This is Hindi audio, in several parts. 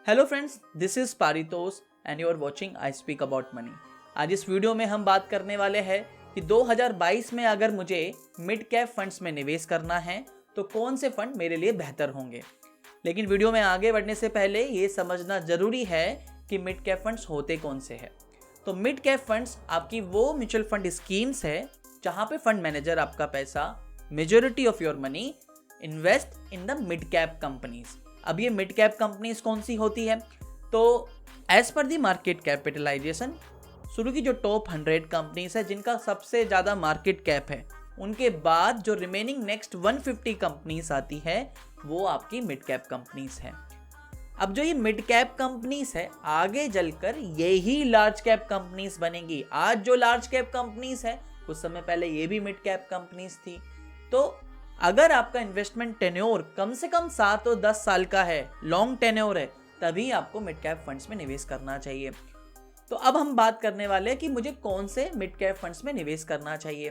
Hello friends, this is Paritosh and you are watching I speak about money. आज इस वीडियो में हम बात करने वाले हैं कि 2022 में अगर मुझे मिड कैप फंड्स में निवेश करना है तो कौन से फंड मेरे लिए बेहतर होंगे। लेकिन वीडियो में आगे बढ़ने से पहले ये समझना जरूरी है कि मिड कैप फंड्स होते कौन से हैं। तो मिड कैप फंड्स आपकी वो म्यूचुअल फंड स्कीम्स है जहाँ पे फंड मैनेजर आपका पैसा, majority of your money, invest in the mid cap companies. अब ये मिड कैप कंपनीज कौन सी होती है? तो एज पर दी मार्केट कैपिटलाइजेशन शुरू की जो टॉप 100 कंपनीज है जिनका सबसे ज़्यादा मार्केट कैप है, उनके बाद जो रिमेनिंग नेक्स्ट 150 कंपनीज आती है वो आपकी मिड कैप कंपनीज है। अब जो ये मिड कैप कंपनीज है आगे चलकर यही लार्ज कैप कंपनीज बनेंगी। आज जो लार्ज कैप कंपनीज है कुछ समय पहले ये भी मिड कैप कंपनीज थी। तो अगर आपका इन्वेस्टमेंट टेन्योर कम से कम 7 और 10 साल का है, लॉन्ग टेन्योर है, तभी आपको मिड कैप फंड्स में निवेश करना चाहिए। तो अब हम बात करने वाले हैं कि मुझे कौन से मिड कैप फंड्स में निवेश करना चाहिए।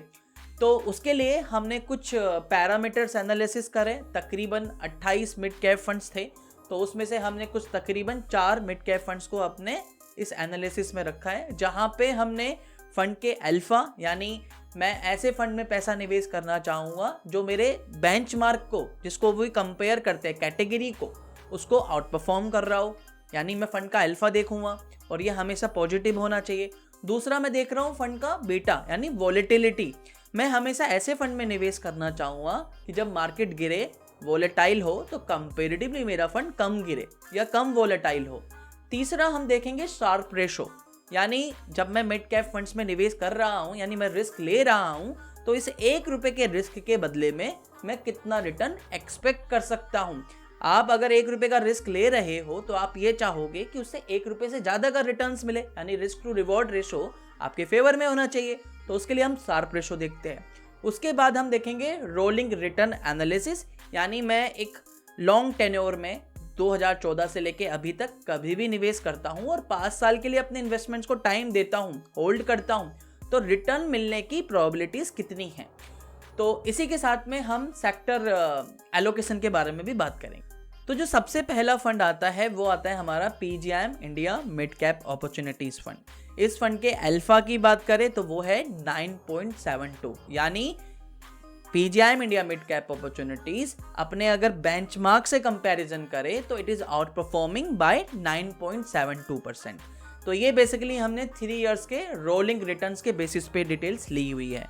तो उसके लिए हमने कुछ पैरामीटर्स एनालिसिस करे। तकरीबन 28 मिड कैप फंड्स थे, तो उसमें से हमने कुछ तकरीबन 4 मिड कैप फंड्स को अपने इस एनालिसिस में रखा है, जहाँ पे हमने फंड के अल्फा, यानी मैं ऐसे फंड में पैसा निवेश करना चाहूँगा जो मेरे बेंचमार्क को, जिसको वो कंपेयर करते हैं कैटेगरी को, उसको आउट परफॉर्म कर रहा हो, यानी मैं फंड का अल्फा देखूंगा और ये हमेशा पॉजिटिव होना चाहिए। दूसरा मैं देख रहा हूँ फंड का बीटा, यानी वॉलेटिलिटी। मैं हमेशा ऐसे फंड में निवेश करना चाहूँगा कि जब मार्केट गिरे, वॉलेटाइल हो, तो कंपेरेटिवली मेरा फंड कम गिरे या कम वॉलेटाइल हो। तीसरा हम देखेंगे शार्प रेशो, यानी जब मैं मिड कैप फंड्स में निवेश कर रहा हूं, यानी मैं रिस्क ले रहा हूं, तो इस 1 रुपए के रिस्क के बदले में मैं कितना रिटर्न एक्सपेक्ट कर सकता हूं। आप अगर 1 रुपए का रिस्क ले रहे हो तो आप ये चाहोगे कि उससे 1 रुपए से ज्यादा का रिटर्न्स मिले, यानी रिस्क टू रिवॉर्ड रेशो आपके फेवर में होना चाहिए। तो उसके लिए हम शार्प रेशो देखते हैं। उसके बाद हम देखेंगे रोलिंग रिटर्न एनालिसिस, यानी मैं एक लॉन्ग टेन्योर में 2014 से लेके अभी तक कभी भी निवेश करता हूं और 5 साल के लिए अपने इन्वेस्टमेंट्स को टाइम देता हूं, होल्ड करता हूं, तो रिटर्न मिलने की प्रोबेबिलिटीज कितनी हैं। तो इसी के साथ में हम सेक्टर एलोकेशन के बारे में भी बात करेंगे। तो जो सबसे पहला फंड आता है वो आता है हमारा PGIM India mid cap opportunities fund. इस फंड के अल्फा की बात करें तो वो है 9.72, यानी PGIM India mid cap opportunities अपने अगर बेंचमार्क से कंपैरिजन करें तो it is outperforming by 9.72%। तो ये बेसिकली हमने 3 इयर्स के रोलिंग रिटर्न्स के बेसिस पे डिटेल्स ली हुई है।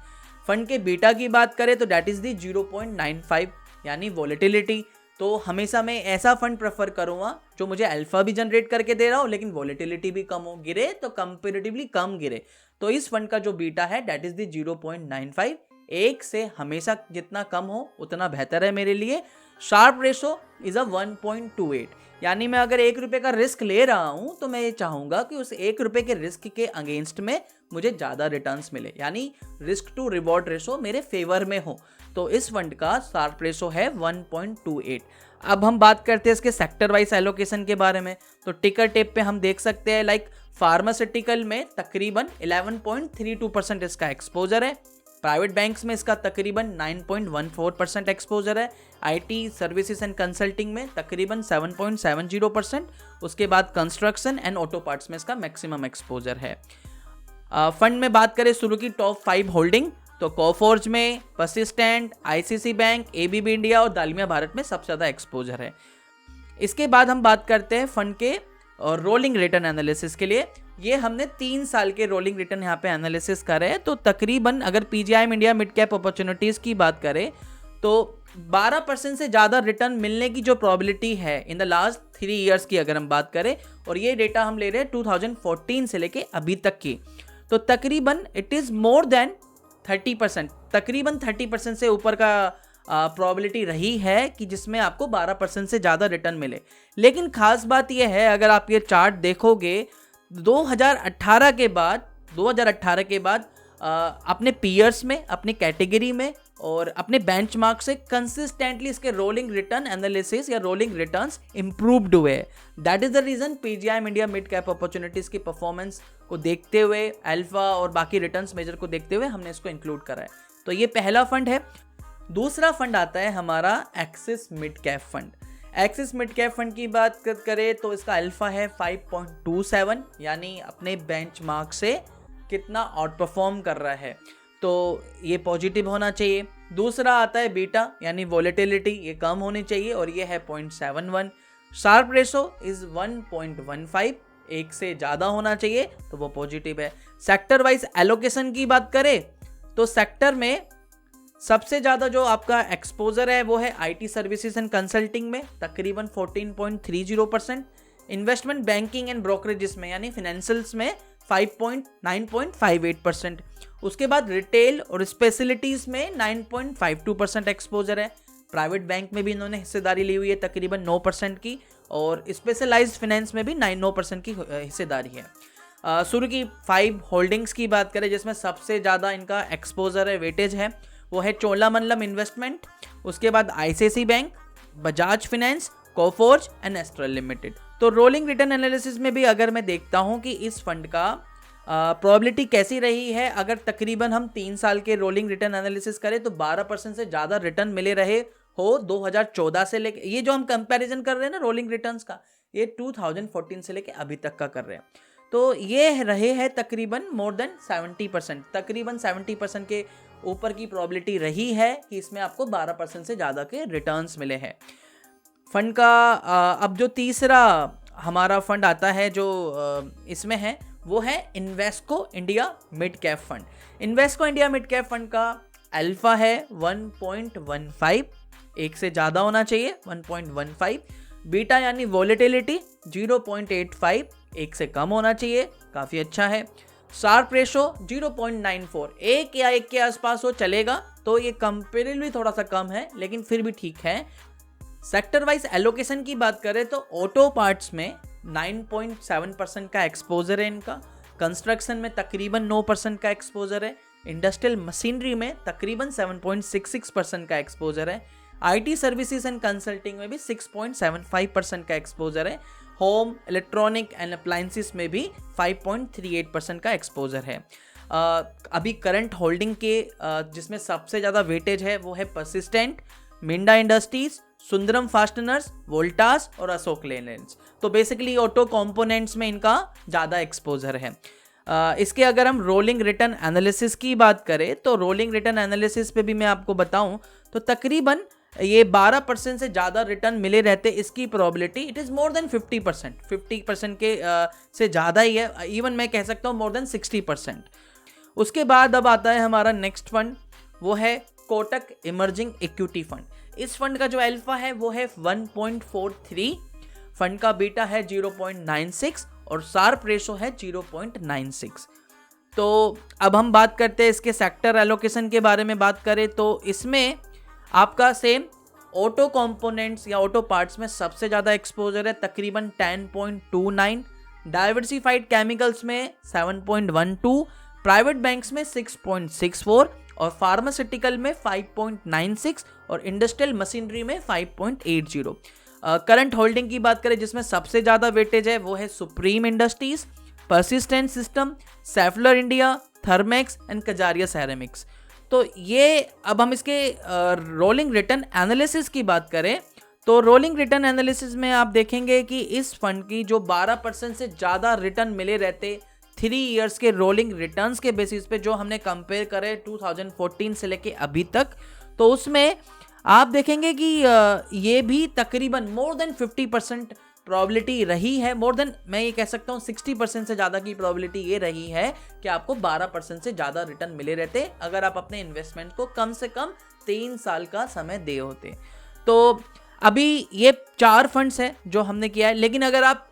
फंड के बीटा की बात करें तो दैट इज दी 0.95, यानी वॉलेटिलिटी। तो हमेशा मैं ऐसा फंड प्रेफर करूंगा जो मुझे अल्फा भी जनरेट करके दे रहा हो लेकिन वॉलेटिलिटी भी कम हो, गिरे तो कंपेरेटिवली कम गिरे। तो इस फंड का जो बीटा है दैट इज दी 0.95। 1 से हमेशा जितना कम हो उतना बेहतर है मेरे लिए। शार्प रेशो इज अ 1.28, यानी मैं अगर 1 रुपए का रिस्क ले रहा हूं तो मैं ये चाहूंगा कि उस 1 रुपए के रिस्क के अगेंस्ट में मुझे ज्यादा रिटर्न्स मिले, यानी रिस्क टू रिवॉर्ड रेशो मेरे फेवर में हो। तो इस फंड का शार्प रेशो है 1.28। अब हम बात करते हैं इसके सेक्टर वाइज एलोकेशन के बारे में। तो टिकर टेप पे हम देख सकते हैं लाइक फार्मास्यूटिकल में तकरीबन 11.32% इसका एक्सपोजर है। प्राइवेट बैंक्स में इसका तकरीबन 9.14% एक्सपोजर है। IT सर्विसेज एंड कंसल्टिंग में तकरीबन 7.70%। उसके बाद कंस्ट्रक्शन एंड ऑटो पार्ट्स में इसका मैक्सिमम एक्सपोजर है। फंड में बात करें शुरू की टॉप 5 होल्डिंग, तो कोफोर्ज में, persistent, ICICI bank, ABB India और दालमिया भारत में सबसे ज़्यादा एक्सपोजर है। इसके बाद हम बात करते हैं फंड के और रोलिंग रिटर्न एनालिसिस के लिए। ये हमने 3 साल के रोलिंग रिटर्न यहाँ पे एनालिसिस करे हैं। तो तकरीबन अगर PGIM India mid cap opportunities की बात करें तो 12% से ज़्यादा रिटर्न मिलने की जो प्रोबेबिलिटी है इन द लास्ट 3 इयर्स की अगर हम बात करें, और ये डेटा हम ले रहे हैं 2014 से लेके अभी तक की, तो तकरीबन इट इज़ मोर देन 30%, तकरीबन 30% से ऊपर का प्रोबेबिलिटी रही है कि जिसमें आपको 12% से ज़्यादा रिटर्न मिले। लेकिन खास बात यह है, अगर आप ये चार्ट देखोगे 2018 के बाद अपने पीयर्स में, अपनी कैटेगरी में और अपने बेंचमार्क से कंसिस्टेंटली इसके रोलिंग रिटर्न एनालिसिस या रोलिंग रिटर्न्स इंप्रूव्ड हुए। That is the reason PGIM India mid cap opportunities की परफॉर्मेंस को देखते हुए, अल्फा और बाकी रिटर्न्स मेजर को देखते हुए हमने इसको इंक्लूड करा है। तो ये पहला फंड है। दूसरा फंड आता है हमारा axis mid cap fund. Axis mid cap fund की बात करें तो इसका अल्फा है 5.27, यानी अपने बेंचमार्क से कितना आउट परफॉर्म कर रहा है, तो ये पॉजिटिव होना चाहिए। दूसरा आता है बीटा यानी वॉलेटिलिटी, ये कम होनी चाहिए और ये है 0.71। शार्प रेशो इज 1.15, एक से ज़्यादा होना चाहिए तो वो पॉजिटिव है। सेक्टर वाइज एलोकेशन की बात करें तो सेक्टर में सबसे ज़्यादा जो आपका एक्सपोजर है वो है आईटी सर्विसेज एंड कंसल्टिंग में तकरीबन 14.30%, इन्वेस्टमेंट बैंकिंग एंड ब्रोकरेजेस में यानी फाइनेंशियल्स में 9.58%, उसके बाद रिटेल और स्पेशलिटीज़ में 9.52% एक्सपोजर है। प्राइवेट बैंक में भी इन्होंने हिस्सेदारी ली हुई है तकरीबन 9% की, और स्पेशलाइज्ड फाइनेंस में भी 9% की हिस्सेदारी है। शुरू की 5 होल्डिंग्स की बात करें जिसमें सबसे ज़्यादा इनका एक्सपोजर है, वेटेज है, वो है चोलामंडलम इन्वेस्टमेंट, उसके बाद ICICI bank, Bajaj finance, Coforge and astral limited. तो रोलिंग रिटर्न एनालिसिस में भी अगर मैं देखता हूं कि इस फंड का प्रोबेबिलिटी कैसी रही है, अगर तकरीबन हम 3 साल के रोलिंग रिटर्न एनालिसिस करें तो 12% से ज़्यादा रिटर्न मिले रहे हो 2014 से लेके, ये जो हम कंपैरिजन कर रहे हैं ना रोलिंग रिटर्न्स का, ये 2014 से लेके अभी तक का कर रहे हैं, तो ये रहे हैं तकरीबन मोर देन 70%, तकरीबन 70% के ऊपर की प्रोबेबिलिटी रही है कि इसमें आपको 12% से ज़्यादा के रिटर्न्स मिले हैं फंड का। अब जो तीसरा हमारा फंड आता है जो इसमें है वो है Invesco India mid cap fund. Invesco India mid cap fund का अल्फा है 1.15, एक से ज़्यादा होना चाहिए 1.15। बीटा यानी वॉलेटिलिटी 0.85, एक से कम होना चाहिए, काफ़ी अच्छा है। शार्प रेशो 0.94, एक या एक के आसपास हो चलेगा, तो ये कंपेरेटिवली थोड़ा सा कम है लेकिन फिर भी ठीक है। सेक्टर वाइज एलोकेशन की बात करें तो ऑटो पार्ट्स में 9.7% का एक्सपोजर है इनका, कंस्ट्रक्शन में तकरीबन 9% का एक्सपोजर है, इंडस्ट्रियल मशीनरी में तकरीबन 7.66% का एक्सपोजर है, आईटी सर्विसेज एंड कंसल्टिंग में भी 6.75% का एक्सपोजर है, होम इलेक्ट्रॉनिक एंड अप्लायंसेस में भी 5.38% का एक्सपोजर है। अभी करंट होल्डिंग के जिसमें सबसे ज़्यादा वेटेज है वो है persistent, Minda industries, Sundaram fasteners, Voltas और अशोक लेलैंड। तो बेसिकली ऑटो कंपोनेंट्स में इनका ज़्यादा एक्सपोजर है। इसके अगर हम रोलिंग रिटर्न एनालिसिस की बात करें तो रोलिंग रिटर्न एनालिसिस पे भी मैं आपको बताऊं तो तकरीबन ये 12% से ज़्यादा रिटर्न मिले रहते, इसकी probability it is more than 50% के से ज़्यादा ही है, इवन मैं कह सकता हूँ मोर देन 60%। उसके बाद अब आता है हमारा नेक्स्ट फंड, वो है कोटक इमर्जिंग इक्विटी फंड। इस फंड का जो अल्फा है वो है 1.43, फंड का बीटा है 0.96 और शार्प रेशो है 0.96। तो अब हम बात करते हैं इसके सेक्टर एलोकेशन के बारे में बात करें तो इसमें आपका सेम ऑटो कंपोनेंट्स या ऑटो पार्ट्स में सबसे ज़्यादा एक्सपोजर है तकरीबन 10.29, डाइवर्सिफाइड केमिकल्स में 7.12, प्राइवेट बैंक्स में 6.64 और फार्मास्यूटिकल में 5.96 और इंडस्ट्रियल मशीनरी में 5.80। करंट होल्डिंग की बात करें जिसमें सबसे ज़्यादा वेटेज है वो है supreme industries, persistent system, सेफलर India, Thermax and Kajaria ceramics. तो ये अब हम इसके रोलिंग रिटर्न एनालिसिस की बात करें तो रोलिंग रिटर्न एनालिसिस में आप देखेंगे कि इस फंड की जो 12% से ज़्यादा रिटर्न मिले रहते 3 इयर्स के रोलिंग रिटर्न्स के बेसिस पे जो हमने कंपेयर करे 2014 से लेके अभी तक, तो उसमें आप देखेंगे कि ये भी तकरीबन मोर देन 50% प्रोबेबिलिटी रही है, मोर देन मैं ये कह सकता हूँ 60% से ज़्यादा की प्रोबेबिलिटी ये रही है कि आपको 12% से ज़्यादा रिटर्न मिले रहते अगर आप अपने इन्वेस्टमेंट को कम से कम 3 साल का समय दे होते। तो अभी ये 4 फंड्स हैं जो हमने किया है, लेकिन अगर आप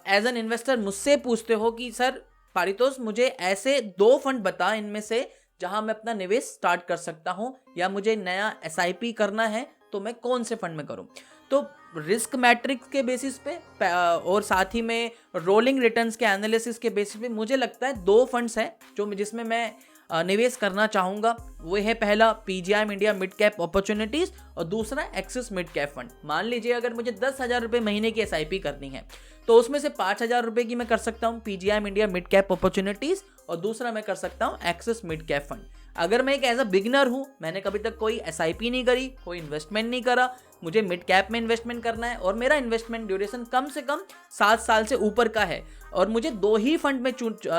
एज एन इन्वेस्टर मुझसे पूछते हो कि सर पारितोष मुझे ऐसे 2 फंड बता इनमें से जहां मैं अपना निवेश स्टार्ट कर सकता हूं या मुझे नया SIP करना है तो मैं कौन से फंड में करूं, तो रिस्क मैट्रिक्स के बेसिस पे और साथ ही में रोलिंग रिटर्न्स के एनालिसिस के बेसिस पे मुझे लगता है 2 फंड्स हैं जो जिसमें मैं निवेश करना चाहूँगा। वो है पहला PGIM India mid cap opportunities और दूसरा एक्सिस मिड कैप फंड। मान लीजिए अगर मुझे 10,000 रुपये महीने की SIP करनी है तो उसमें से 5,000 रुपये की मैं कर सकता हूँ PGIM India mid cap opportunities और दूसरा मैं कर सकता हूँ एक्सिस मिड कैप फंड। अगर मैं एक एज अ बिगिनर हूँ, मैंने कभी तक कोई SIP नहीं करी, कोई इन्वेस्टमेंट नहीं करा, मुझे मिड कैप में इन्वेस्टमेंट करना है और मेरा इन्वेस्टमेंट ड्यूरेशन कम से कम 7 साल से ऊपर का है और मुझे 2 ही फंड में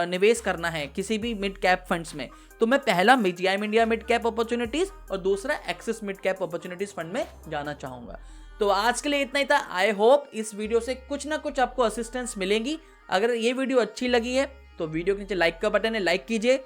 निवेश करना है किसी भी मिड कैप फंड्स में, तो मैं पहला GIM India mid cap opportunities और दूसरा axis mid cap opportunities fund में जाना चाहूँगा। तो आज के लिए इतना ही था। आई होप इस वीडियो से कुछ ना कुछ आपको असिस्टेंस मिलेगी। अगर ये वीडियो अच्छी लगी है तो वीडियो के नीचे लाइक का बटन है, लाइक कीजिए।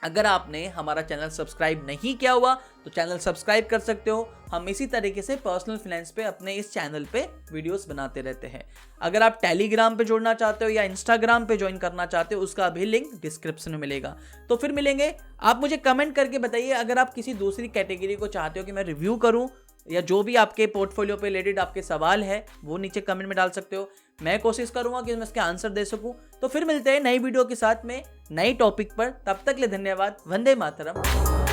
अगर आपने हमारा चैनल सब्सक्राइब नहीं किया हुआ तो चैनल सब्सक्राइब कर सकते हो। हम इसी तरीके से पर्सनल फाइनेंस पे अपने इस चैनल पे वीडियोस बनाते रहते हैं। अगर आप टेलीग्राम पे जुड़ना चाहते हो या इंस्टाग्राम पे ज्वाइन करना चाहते हो, उसका भी लिंक डिस्क्रिप्शन में मिलेगा। तो फिर मिलेंगे। आप मुझे कमेंट करके बताइए अगर आप किसी दूसरी कैटेगरी को चाहते हो कि मैं रिव्यू करूं, या जो भी आपके पोर्टफोलियो पे रिलेटेड आपके सवाल है वो नीचे कमेंट में डाल सकते हो। मैं कोशिश करूंगा कि मैं इसके आंसर दे सकूं। तो फिर मिलते हैं नई वीडियो के साथ में नई टॉपिक पर। तब तक के लिए धन्यवाद। वंदे मातरम।